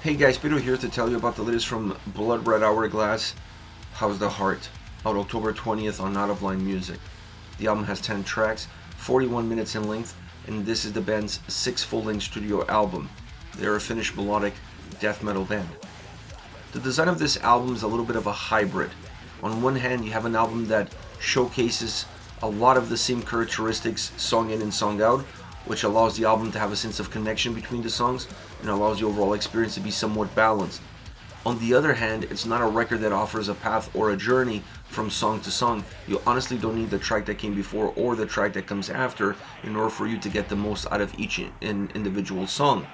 Hey guys, Peter here to tell you about the latest from Bloodred Hourglass, How's the Heart, out October 20th on Out of Line Music. The album has 10 tracks, 41 minutes in length, and this is the band's 6th full-length studio album. They're a Finnish melodic death metal band. The design of this album is a little bit of a hybrid. On one hand, you have an album that showcases a lot of the same characteristics song in and song out, which allows the album to have a sense of connection between the songs and allows the overall experience to be somewhat balanced. On the other hand, it's not a record that offers a path or a journey from song to song. You honestly don't need the track that came before or the track that comes after in order for you to get the most out of each individual song.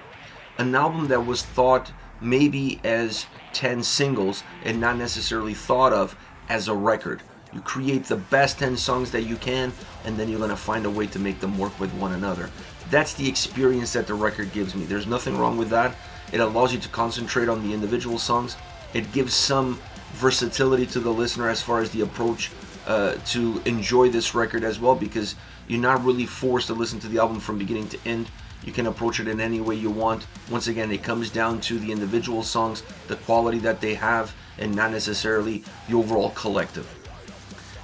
An album that was thought maybe as 10 singles and not necessarily thought of as a record. You create the best 10 songs that you can, and then you're going to find a way to make them work with one another. That's the experience that the record gives me. There's nothing wrong with that. It allows you to concentrate on the individual songs. It gives some versatility to the listener as far as the approach to enjoy this record as well, because you're not really forced to listen to the album from beginning to end. You can approach it in any way you want. Once again, it comes down to the individual songs, the quality that they have, and not necessarily the overall collective.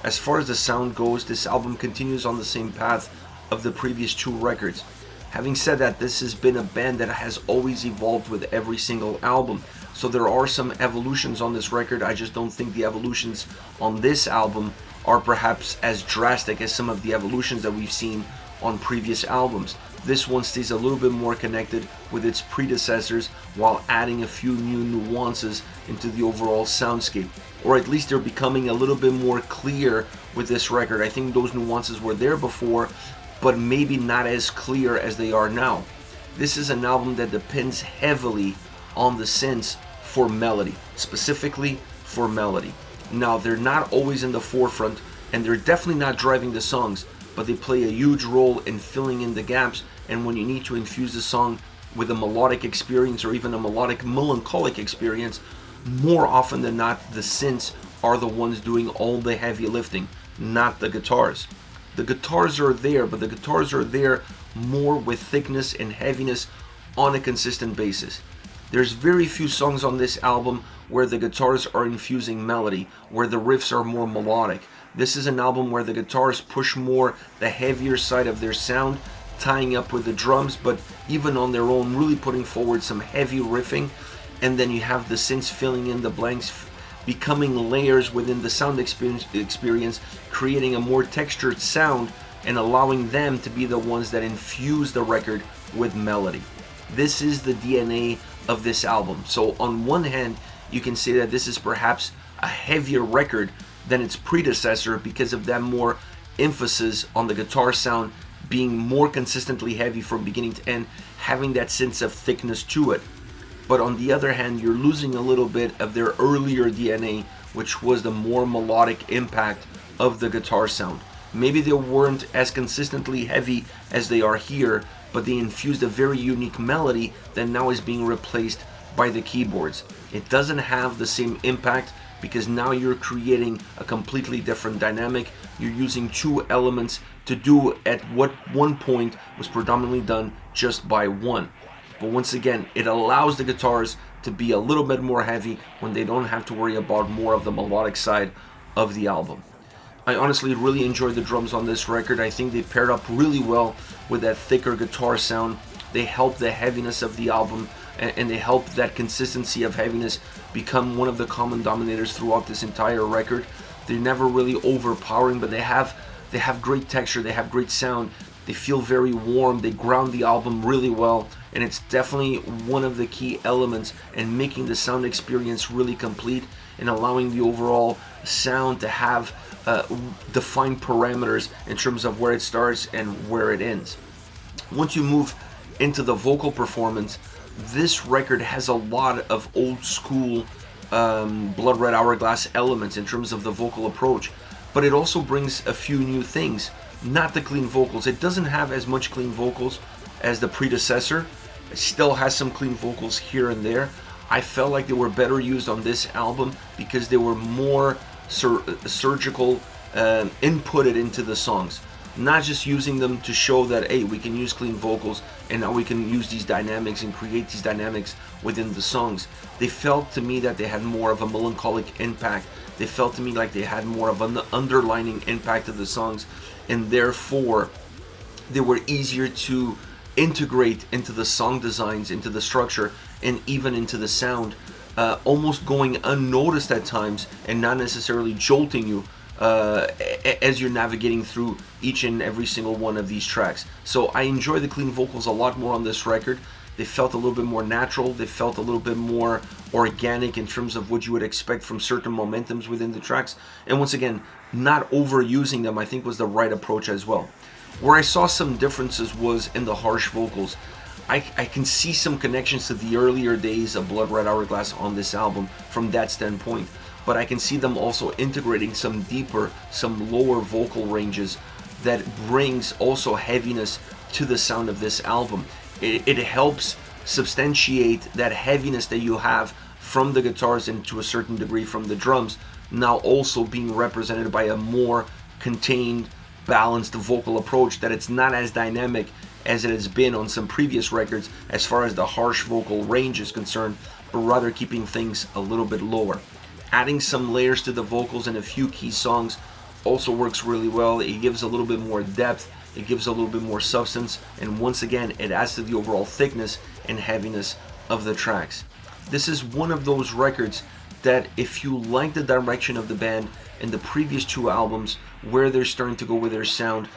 As far as the sound goes, this album continues on the same path of the previous two records. Having said that, this has been a band that has always evolved with every single album. So there are some evolutions on this record. I just don't think the evolutions on this album are perhaps as drastic as some of the evolutions that we've seen on previous albums. This one stays a little bit more connected with its predecessors while adding a few new nuances into the overall soundscape. Or at least they're becoming a little bit more clear with this record. I think those nuances were there before, but maybe not as clear as they are now. This is an album that depends heavily on the synths for melody, specifically for melody. Now, they're not always in the forefront, and they're definitely not driving the songs, but they play a huge role in filling in the gaps, and when you need to infuse the song with a melodic experience or even a melodic melancholic experience, more often than not, the synths are the ones doing all the heavy lifting, not the guitars. The guitars are there, but the guitars are there more with thickness and heaviness on a consistent basis. There's very few songs on this album where the guitars are infusing melody, where the riffs are more melodic. This is an album where the guitars push more the heavier side of their sound, tying up with the drums, but even on their own, really putting forward some heavy riffing. And then you have the synths filling in the blanks, becoming layers within the sound experience, creating a more textured sound and allowing them to be the ones that infuse the record with melody. This is the DNA of this album. So on one hand, you can say that this is perhaps a heavier record than its predecessor because of that more emphasis on the guitar sound being more consistently heavy from beginning to end, having that sense of thickness to it. But on the other hand, you're losing a little bit of their earlier DNA, which was the more melodic impact of the guitar sound. Maybe they weren't as consistently heavy as they are here, but they infused a very unique melody that now is being replaced by the keyboards. It doesn't have the same impact because now you're creating a completely different dynamic. You're using two elements to do at what one point was predominantly done just by one. But once again, it allows the guitars to be a little bit more heavy when they don't have to worry about more of the melodic side of the album. I honestly really enjoyed the drums on this record. I think they paired up really well with that thicker guitar sound. They help the heaviness of the album, and they help that consistency of heaviness become one of the common dominators throughout this entire record. They're never really overpowering, but they have great texture, they have great sound. They feel very warm, they ground the album really well, and it's definitely one of the key elements in making the sound experience really complete and allowing the overall sound to have defined parameters in terms of where it starts and where it ends. Once you move into the vocal performance, this record has a lot of old school Bloodred Hourglass elements in terms of the vocal approach, but it also brings a few new things. Not the clean vocals. It doesn't have as much clean vocals as the predecessor. It still has some clean vocals here and there. I felt like they were better used on this album because they were more surgical inputted into the songs. not just using them to show that, hey, we can use clean vocals and now we can use these dynamics and create these dynamics within the songs. They felt to me that they had more of a melancholic impact. They felt to me like they had more of an underlining impact of the songs, and therefore they were easier to integrate into the song designs, into the structure, and even into the sound, almost going unnoticed at times and not necessarily jolting you as you're navigating through each and every single one of these tracks. So I enjoy the clean vocals a lot more on this record. They felt a little bit more natural. They felt a little bit more organic in terms of what you would expect from certain momentums within the tracks. And once again, not overusing them, I think, was the right approach as well. Where I saw some differences was in the harsh vocals. I can see some connections to the earlier days of Bloodred Hourglass on this album from that standpoint, but I can see them also integrating some deeper, some lower vocal ranges that brings also heaviness to the sound of this album. It helps substantiate that heaviness that you have from the guitars and to a certain degree from the drums, now also being represented by a more contained, balanced vocal approach, that it's not as dynamic as it has been on some previous records as far as the harsh vocal range is concerned, but rather keeping things a little bit lower. Adding some layers to the vocals in a few key songs also works really well. It gives a little bit more depth, it gives a little bit more substance, and once again, it adds to the overall thickness and heaviness of the tracks. This is one of those records that if you like the direction of the band in the previous two albums, where they're starting to go with their sound,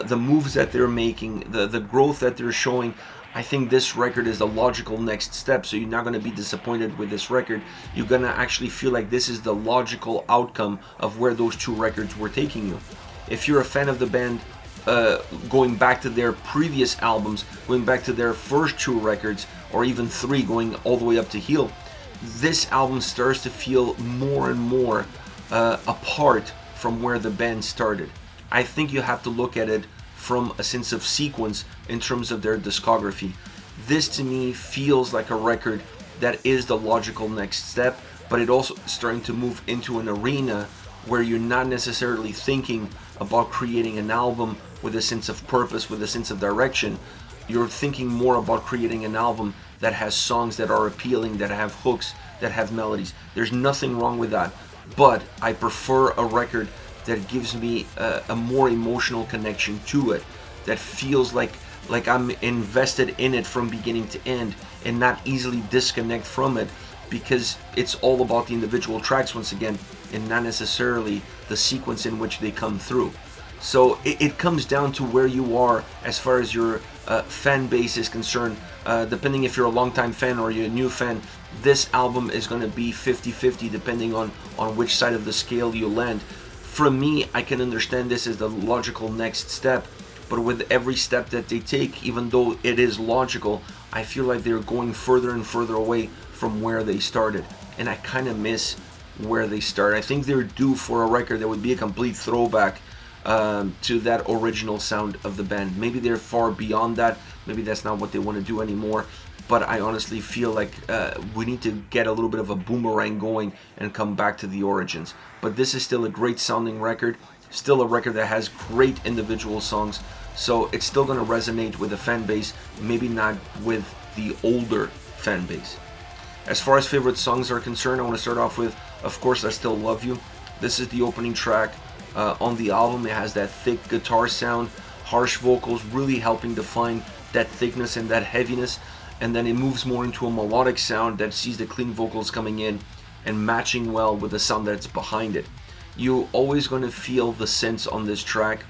the moves that they're making, the growth that they're showing, I think this record is the logical next step. So you're not going to be disappointed with this record. You're going to actually feel like this is the logical outcome of where those two records were taking you. If you're a fan of the band, going back to their previous albums, going back to their first two records, or even three, going all the way up to Heal, this album starts to feel more and more apart from where the band started. I think you have to look at it from a sense of sequence in terms of their discography. This to me feels like a record that is the logical next step, but it also is starting to move into an arena where you're not necessarily thinking about creating an album with a sense of purpose, with a sense of direction. You're thinking more about creating an album that has songs that are appealing, that have hooks, that have melodies. There's nothing wrong with that, but I prefer a record that gives me a more emotional connection to it, that feels like I'm invested in it from beginning to end and not easily disconnect from it, because it's all about the individual tracks once again and not necessarily the sequence in which they come through. So it comes down to where you are as far as your fan base is concerned. Depending if you're a longtime fan or you're a new fan, this album is going to be 50-50 depending on which side of the scale you land. For me, I can understand this as the logical next step, but with every step that they take, even though it is logical, I feel like they're going further and further away from where they started, and I kind of miss where they started. I think they're due for a record that would be a complete throwback to that original sound of the band. Maybe they're far beyond that, maybe that's not what they want to do anymore, but I honestly feel like we need to get a little bit of a boomerang going and come back to the origins. But this is still a great sounding record, still a record that has great individual songs, so it's still going to resonate with the fan base, maybe not with the older fan base. As far as favorite songs are concerned, I want to start off with, of course, I Still Love You. This is the opening track on the album. It has that thick guitar sound, harsh vocals really helping define that thickness and that heaviness, and then it moves more into a melodic sound that sees the clean vocals coming in and matching well with the sound that's behind it. You're always going to feel the synths on this track,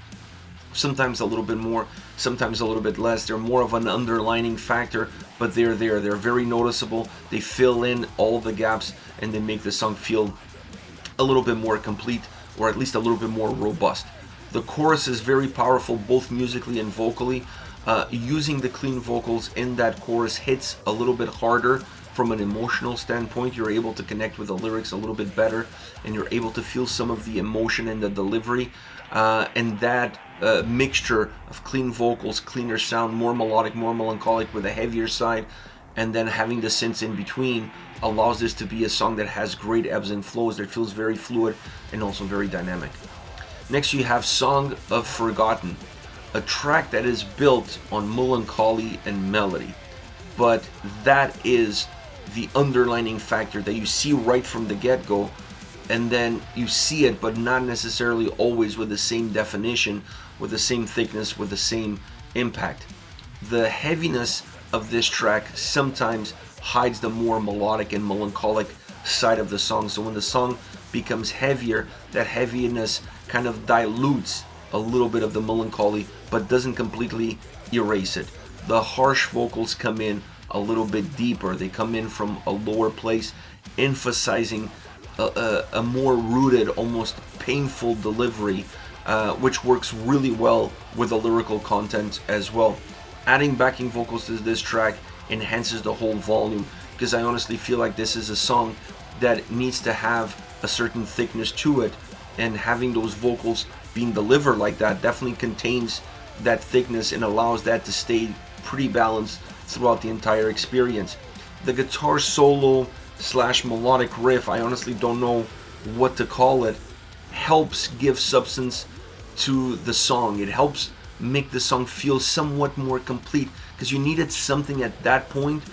sometimes a little bit more, sometimes a little bit less. They're more of an underlining factor, but they're there. They're very noticeable. They fill in all the gaps and they make the song feel a little bit more complete, or at least a little bit more robust. The chorus is very powerful, both musically and vocally. Using the clean vocals in that chorus hits a little bit harder from an emotional standpoint. You're able to connect with the lyrics a little bit better, and you're able to feel some of the emotion in the delivery, and that mixture of clean vocals, cleaner sound, more melodic, more melancholic with a heavier side, and then having the synths in between allows this to be a song that has great ebbs and flows, that feels very fluid and also very dynamic. Next you have Song of Forgotten. a track that is built on melancholy and melody, but that is the underlining factor that you see right from the get-go, and then you see it, but not necessarily always with the same definition, with the same thickness, with the same impact. The heaviness of this track sometimes hides the more melodic and melancholic side of the song. So when the song becomes heavier, that heaviness kind of dilutes a little bit of the melancholy, but doesn't completely erase it. The harsh vocals come in a little bit deeper. They come in from a lower place, emphasizing a more rooted, almost painful delivery, which works really well with the lyrical content as well. Adding backing vocals to this track enhances the whole volume, because I honestly feel like this is a song that needs to have a certain thickness to it, and having those vocals being delivered like that definitely contains that thickness and allows that to stay pretty balanced throughout the entire experience. The guitar solo slash melodic riff, I honestly don't know what to call it, helps give substance to the song. It helps make the song feel somewhat more complete, because you needed something at that point,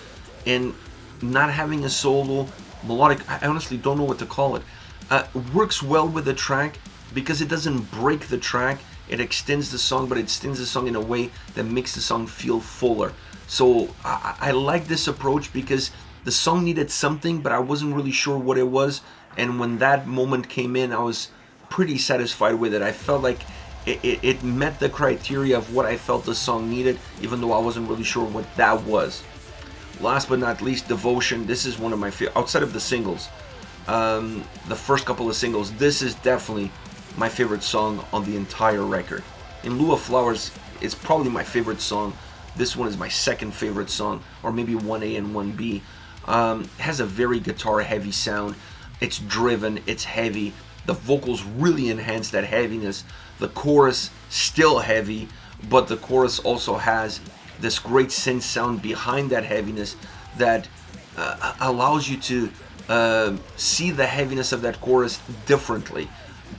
and not having a solo melodic, I honestly don't know what to call it, works well with the track because it doesn't break the track. It extends the song, but it extends the song in a way that makes the song feel fuller. So I like this approach because the song needed something, but I wasn't really sure what it was. And when that moment came in, I was pretty satisfied with it. I felt like it met the criteria of what I felt the song needed, even though I wasn't really sure what that was. Last but not least, Devotion. This is one of my favorite, outside of the singles, the first couple of singles, this is definitely my favorite song on the entire record. In Lieu of Flowers, it's probably my favorite song. This one is my second favorite song, or maybe 1A and 1B. It has a very guitar heavy sound. It's driven, it's heavy. The vocals really enhance that heaviness. The chorus, still heavy, but the chorus also has this great synth sound behind that heaviness that allows you to see the heaviness of that chorus differently.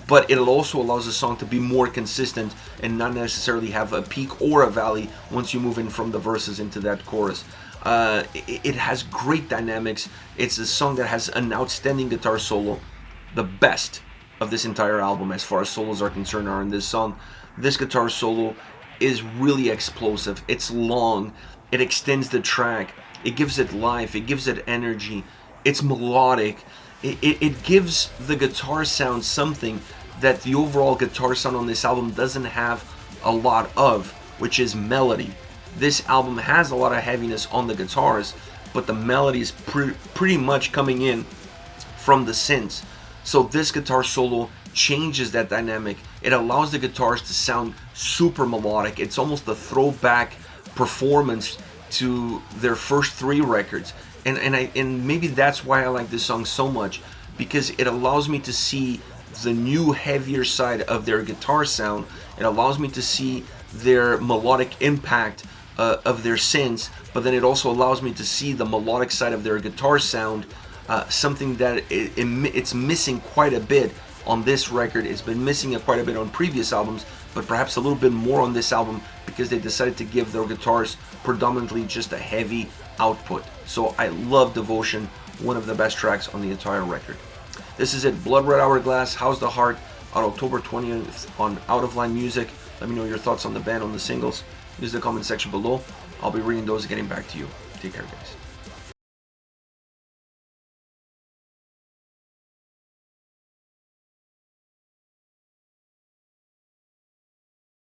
But it also allows the song to be more consistent and not necessarily have a peak or a valley once you move in from the verses into that chorus. It has great dynamics. It's a song that has an outstanding guitar solo. The best of this entire album as far as solos are concerned are in this song. This guitar solo is really explosive. It's long. It extends the track. It gives it life. It gives it energy. It's melodic. It gives the guitar sound something that the overall guitar sound on this album doesn't have a lot of, which is melody. This album has a lot of heaviness on the guitars, but the melody is pretty much coming in from the synths. So this guitar solo changes that dynamic. It allows the guitars to sound super melodic. It's almost a throwback performance to their first three records. And maybe that's why I like this song so much, because it allows me to see the new heavier side of their guitar sound. It allows me to see their melodic impact of their synths, but then it also allows me to see the melodic side of their guitar sound, something that it's missing quite a bit on this record. It's been missing it quite a bit on previous albums, but perhaps a little bit more on this album because they decided to give their guitars predominantly just a heavy output. So I love Devotion, one of the best tracks on the entire record. This is it, Bloodred Hourglass, How's the Heart, on October 20th on Out of Line Music. Let me know your thoughts on the band, on the singles. Use the comment section below. I'll be reading those and getting back to you. Take care, guys.